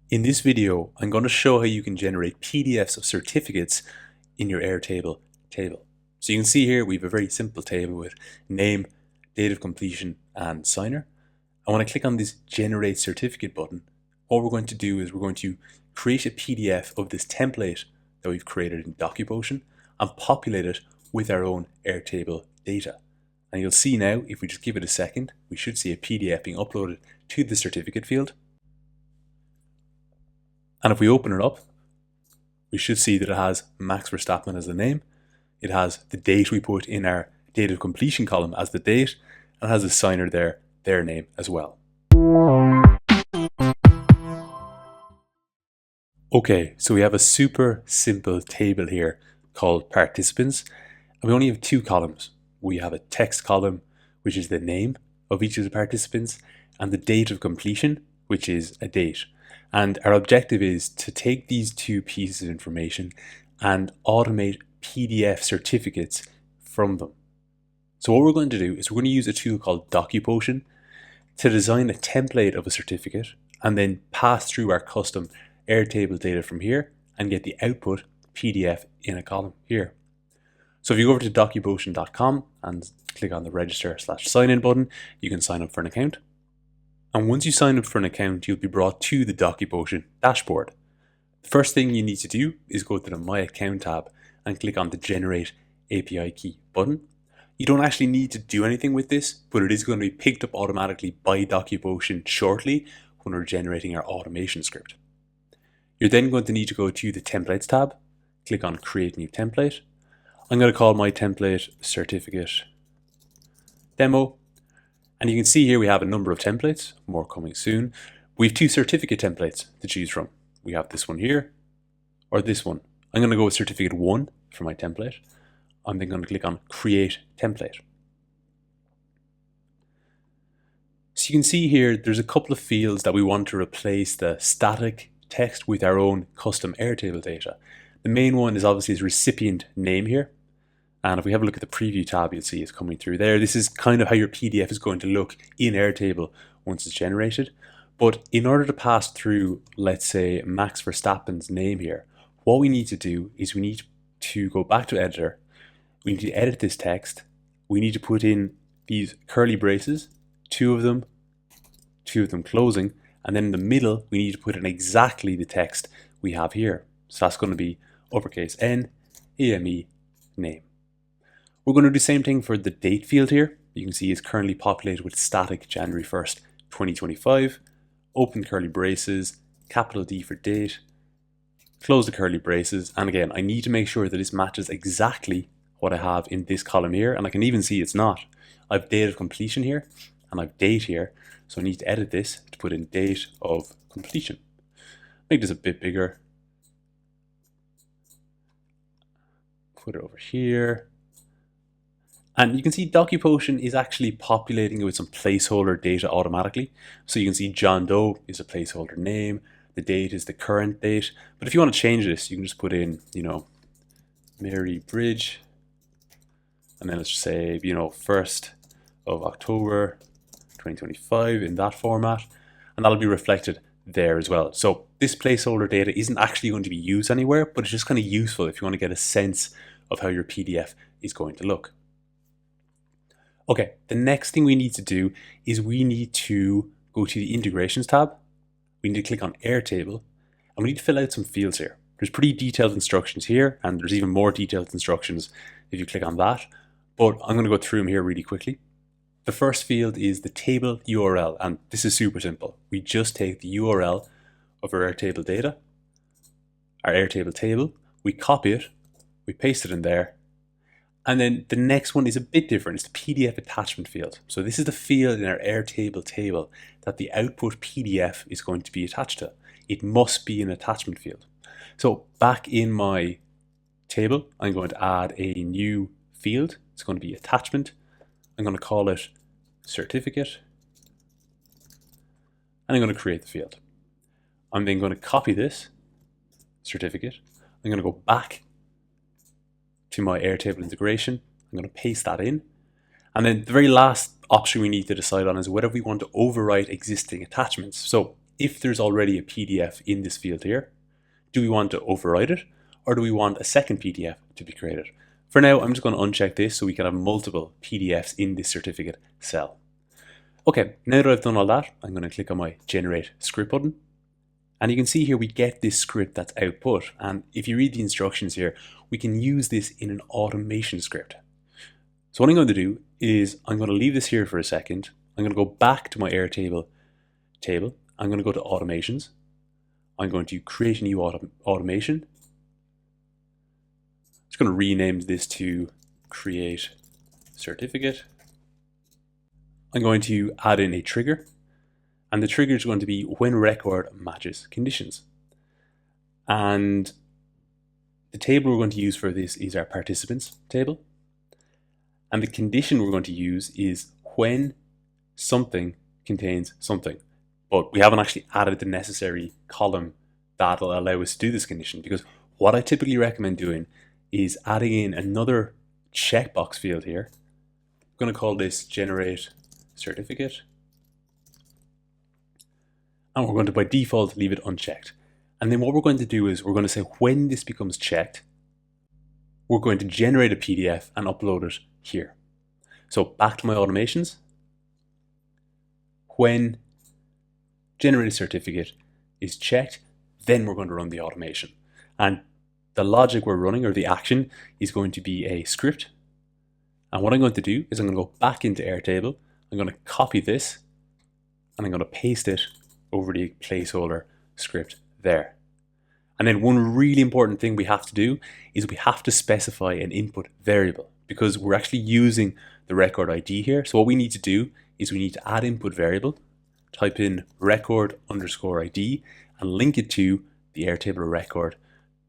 In this video, I'm going to show how you can generate PDFs of certificates in your Airtable table. So you can see here we have a very simple table with name, date of completion, and signer. And when I click on this Generate Certificate button, what we're going to do is we're going to create a PDF of this template that we've created in DocuPotion and populate it with our own Airtable data. And you'll see now, if we just give it a second, we should see a PDF being uploaded to the certificate field. And if we open it up, we should see that it has Max Verstappen as the name. It has the date we put in our date of completion column as the date, and it has a signer there, their name as well. Okay, so we have a super simple table here called participants, and we only have two columns. We have a text column, which is the name of each of the participants, and the date of completion, which is a date. And our objective is to take these two pieces of information and automate PDF certificates from them. So what we're going to do is we're going to use a tool called DocuPotion to design a template of a certificate and then pass through our custom Airtable data from here and get the output PDF in a column here. So if you go over to DocuPotion.com and click on the register/sign in button, you can sign up for an account. And once you sign up for an account, you'll be brought to the DocuPotion dashboard. The first thing you need to do is go to the My Account tab and click on the Generate API Key button. You don't actually need to do anything with this, but it is going to be picked up automatically by DocuPotion shortly when we're generating our automation script. You're then going to need to go to the Templates tab, click on Create New Template. I'm going to call my template Certificate Demo. And you can see here we have a number of templates, more coming soon. We have two certificate templates to choose from. We have this one here, or this one. I'm going to go with certificate 1 for my template. I'm then going to click on Create Template. So you can see here there's a couple of fields that we want to replace the static text with our own custom Airtable data. The main one is obviously his recipient name here. And if we have a look at the preview tab, you'll see it's coming through there. This is kind of how your PDF is going to look in Airtable once it's generated. But in order to pass through, let's say, Max Verstappen's name here, what we need to do is we need to go back to editor. We need to edit this text. We need to put in these curly braces, two of them closing, and then in the middle, we need to put in exactly the text we have here. So that's going to be uppercase N, AME, name. We're going to do the same thing for the date field here. You can see it's currently populated with static January 1st, 2025. Open curly braces, capital D for date, close the curly braces. And again, I need to make sure that this matches exactly what I have in this column here. And I can even see it's not. I have date of completion here and I have date here. So I need to edit this to put in date of completion. Make this a bit bigger. Put it over here. And you can see DocuPotion is actually populating it with some placeholder data automatically. So you can see John Doe is a placeholder name. The date is the current date. But if you want to change this, you can just put in, Mary Bridge. And then let's just say, 1st of October, 2025 in that format. And that'll be reflected there as well. So this placeholder data isn't actually going to be used anywhere, but it's just kind of useful if you want to get a sense of how your PDF is going to look. Okay, the next thing we need to do is we need to go to the Integrations tab. We need to click on Airtable, and we need to fill out some fields here. There's pretty detailed instructions here, and there's even more detailed instructions if you click on that. But I'm going to go through them here really quickly. The first field is the table URL, and this is super simple. We just take the URL of our Airtable data, our Airtable table, we copy it, we paste it in there. And then the next one is a bit different. It's the PDF attachment field. So this is the field in our Airtable table that the output PDF is going to be attached to. It must be an attachment field. So back in my table, I'm going to add a new field. It's going to be attachment. I'm going to call it certificate. And I'm going to create the field. I'm then going to copy this certificate. I'm going to go back to my Airtable integration. I'm going to paste that in. And then the very last option we need to decide on is whether we want to overwrite existing attachments. So if there's already a PDF in this field here, do we want to override it, or do we want a second PDF to be created? For now, I'm just going to uncheck this so we can have multiple PDFs in this certificate cell. Okay, now that I've done all that, I'm going to click on my Generate Script button. And you can see here we get this script that's output. And if you read the instructions here, we can use this in an automation script. So what I'm going to do is I'm going to leave this here for a second. I'm going to go back to my Airtable table. I'm going to go to Automations. I'm going to create a new automation. I'm just going to rename this to Create Certificate. I'm going to add in a trigger. And the trigger is going to be when record matches conditions. And the table we're going to use for this is our participants table. And the condition we're going to use is when something contains something. But we haven't actually added the necessary column that'll allow us to do this condition, because what I typically recommend doing is adding in another checkbox field here. I'm going to call this Generate Certificate. And we're going to, by default, leave it unchecked. And then what we're going to do is we're going to say when this becomes checked, we're going to generate a PDF and upload it here. So back to my automations. When generated certificate is checked, then we're going to run the automation. And the logic we're running, or the action, is going to be a script. And what I'm going to do is I'm going to go back into Airtable. I'm going to copy this and I'm going to paste it over the placeholder script there. And then one really important thing we have to do is we have to specify an input variable, because we're actually using the record ID here. So what we need to do is we need to add input variable, type in record_ID, and link it to the Airtable record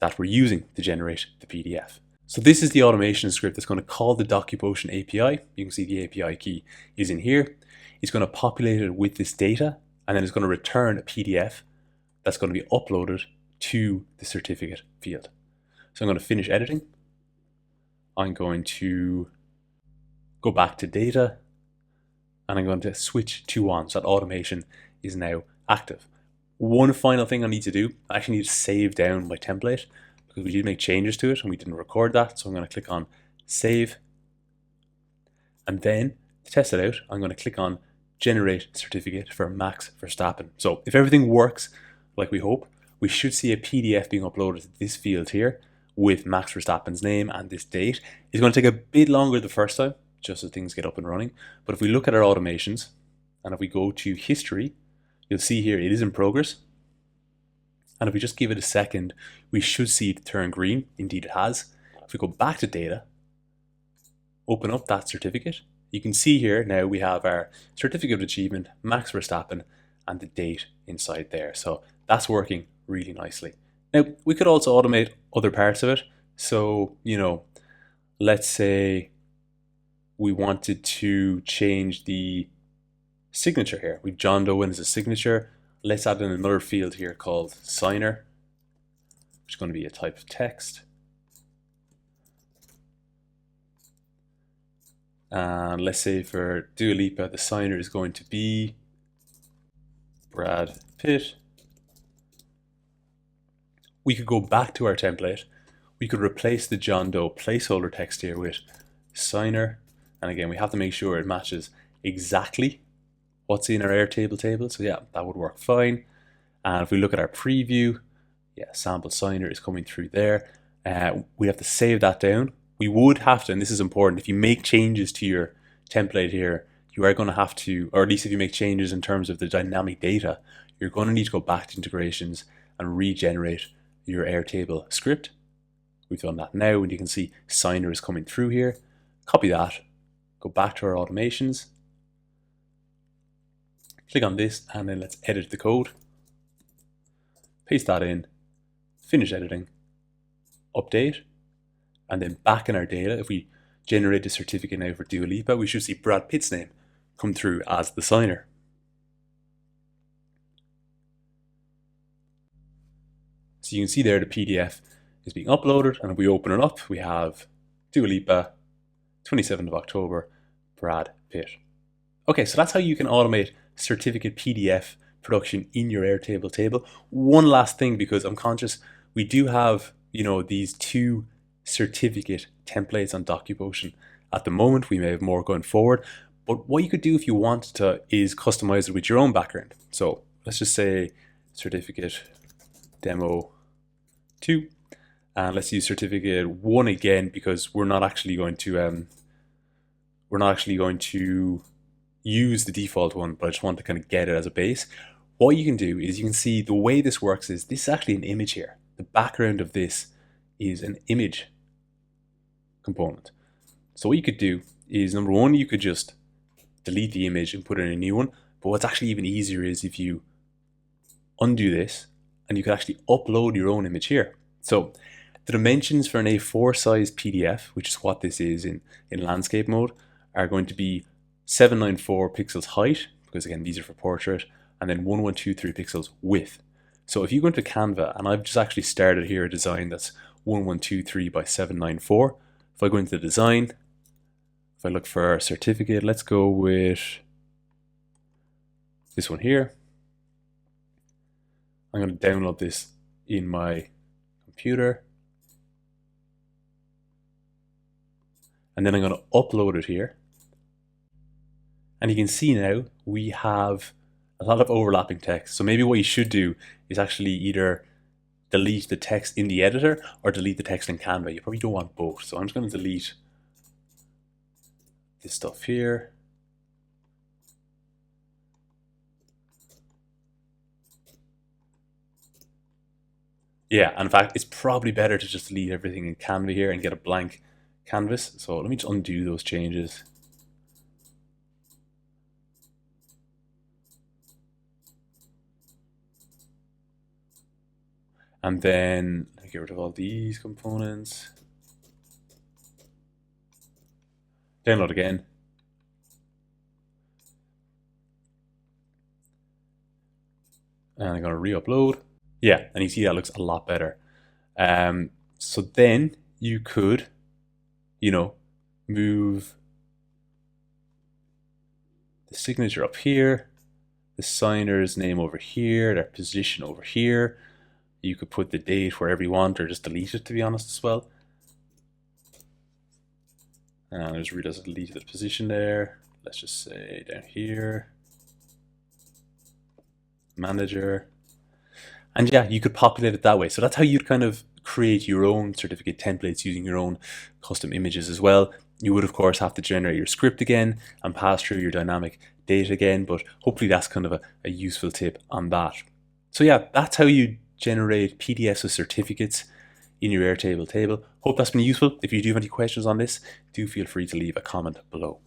that we're using to generate the PDF. So this is the automation script that's going to call the DocuPotion API. You can see the API key is in here. It's going to populate it with this data, and then it's going to return a PDF that's going to be uploaded to the certificate field. So I'm going to finish editing. I'm going to go back to data, and I'm going to switch to on, so that automation is now active. One final thing I need to do, I actually need to save down my template, because we did make changes to it and we didn't record that. So I'm going to click on Save. And then to test it out, I'm going to click on Generate Certificate for Max Verstappen. So if everything works like we hope, we should see a PDF being uploaded to this field here with Max Verstappen's name and this date. It's going to take a bit longer the first time, just as things get up and running. But if we look at our automations, and if we go to history, you'll see here it is in progress. And if we just give it a second, we should see it turn green. Indeed it has. If we go back to data, open up that certificate, you can see here now we have our certificate of achievement, Max Verstappen, and the date inside there. So that's working really nicely. Now, we could also automate other parts of it. So, let's say we wanted to change the signature here. We've John Doe in as a signature. Let's add in another field here called signer, which is going to be a type of text. And let's say for Dua Lipa, the signer is going to be Brad Pitt. We could go back to our template. We could replace the John Doe placeholder text here with signer. And again, we have to make sure it matches exactly what's in our Airtable table. So yeah, that would work fine. And if we look at our preview, yeah, sample signer is coming through there. We have to save that down. We would have to, and this is important, if you make changes to your template here, you are going to have to, or at least if you make changes in terms of the dynamic data, you're going to need to go back to integrations and regenerate your Airtable script. We've done that now, and you can see signer is coming through here. Copy that, go back to our automations, click on this, and then let's edit the code. Paste that in, finish editing, update, and then back in our data, if we generate the certificate now for Dua Lipa, we should see Brad Pitt's name come through as the signer. So you can see there the PDF is being uploaded, and if we open it up, we have Dua Lipa, 27th of October, Brad Pitt. Okay, so that's how you can automate certificate PDF production in your Airtable table. One last thing, because I'm conscious we do have, these two certificate templates on DocuPotion at the moment. We may have more going forward, but what you could do if you wanted to is customize it with your own background. So let's just say certificate demo 2, and let's use certificate 1 again, because we're not actually going to use the default one, but I just want to kind of get it as a base. What you can do is, you can see the way this works is, this is actually an image here. The background of this is an image component. So what you could do is, number one, you could just delete the image and put in a new one. But what's actually even easier is if you undo this, and you can actually upload your own image here. So the dimensions for an A4 size PDF, which is what this is in landscape mode, are going to be 794 pixels height, because again, these are for portrait, and then 1123 pixels width. So if you go into Canva, and I've just actually started here a design that's 1123 by 794. If I go into the design, if I look for a certificate, let's go with this one here. I'm going to download this in my computer, and then I'm going to upload it here. And you can see now we have a lot of overlapping text. So maybe what you should do is actually either delete the text in the editor or delete the text in Canva. You probably don't want both. So I'm just going to delete this stuff here. Yeah, and in fact, it's probably better to just delete everything in Canva here and get a blank canvas. So let me just undo those changes. And then get rid of all these components. Download again. And I'm going to re-upload. Yeah, and you see that looks a lot better. So then you could, move the signature up here, the signer's name over here, their position over here. You could put the date wherever you want, or just delete it, to be honest, as well. And I just realize I deleted the position there. Let's just say down here, manager. And yeah, you could populate it that way. So that's how you'd kind of create your own certificate templates using your own custom images as well. You would, of course, have to generate your script again and pass through your dynamic data again, but hopefully that's kind of a useful tip on that. So yeah, that's how you generate PDFs with certificates in your Airtable table. Hope that's been useful. If you do have any questions on this, do feel free to leave a comment below.